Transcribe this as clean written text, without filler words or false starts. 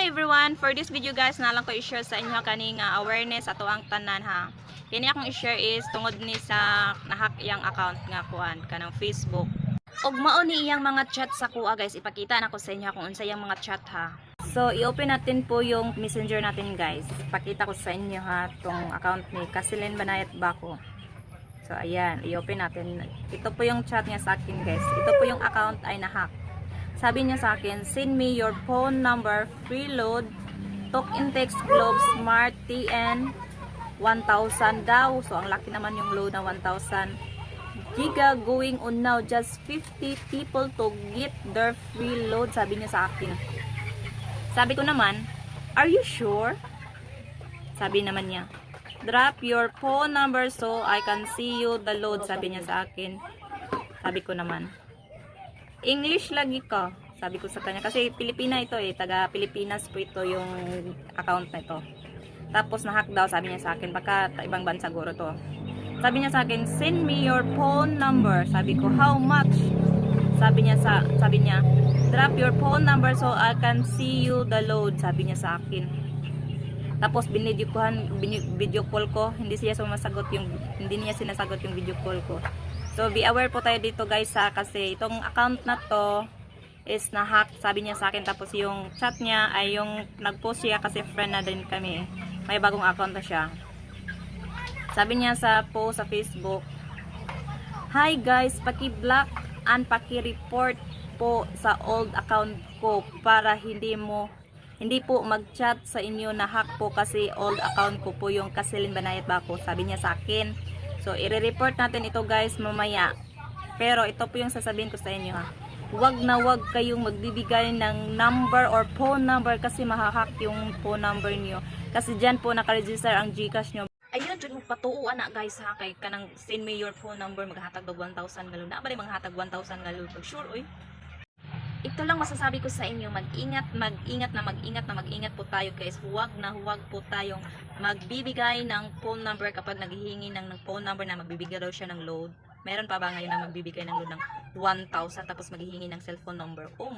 everyone! For this video guys, nalang ko i-share sa inyo kaning awareness ato ang tanan ha. Kini akong i-share is tungod ni sa nahack iyang account nga kuan kanang Facebook. Og mao ni iyang mga chat sa kuha guys, ipakita na ko sa inyo kung unsa iyang mga chat ha. So i-open natin po yung Messenger natin guys. Ipakita ko sa inyo ha tong account ni Kasilin Banayat Bako. So ayan, i-open natin. Ito po yung chat niya sa akin guys. Ito po yung account ay nahack. Sabi niya sa akin, send me your phone number, free load, talk in text globe, smart TN, 1,000 daw. So, ang laki naman yung load na 1,000. Giga going on now, just 50 people to get their free load. Sabi niya sa akin. Sabi ko naman, are you sure? Sabi naman niya, drop your phone number so I can see you the load. Sabi niya sa akin. Sabi ko naman, English lagi ka. Sabi ko sa kanya. Kasi Pilipina ito eh. Taga Pilipinas po ito yung account na ito. Tapos nahack daw sabi niya sa akin. Baka ibang bansa siguro to. Sabi niya sa akin, send me your phone number. Sabi ko, how much? Sabi niya, drop your phone number so I can see you the load. Sabi niya sa akin. Tapos video call ko. Hindi niya sinasagot yung video call ko. So, be aware po tayo dito guys ha, kasi itong account na to is na-hack, sabi niya sa akin. Tapos yung chat niya ay yung nag-post siya kasi friend na din kami. May bagong account na siya. Sabi niya sa post sa Facebook, hi guys, paki-block and paki-report po sa old account ko para hindi po mag-chat sa inyo na hack po kasi old account ko po yung Kasilin Banayat Bako. Sabi niya sa akin. So, i-report natin ito guys mamaya. Pero ito po yung sasabihin ko sa inyo ha. Huwag kayong magbibigay ng number or phone number kasi mahahack yung phone number niyo. Kasi dyan po nakaregister ang GCash nyo. Ayun, dyan magpatuo na guys ha. Kay kanang send me your phone number, maghatag dag 1,000 galon. Na ba rin maghatag 1,000 galon? Sure, oy. Ito lang masasabi ko sa inyo, mag-ingat po tayo guys. Huwag po tayong magbibigay ng phone number kapag naghihingi ng phone number na magbibigay daw siya ng load. Meron pa ba ngayon na magbibigay ng load ng 1,000 tapos maghihingi ng cellphone number? Oh my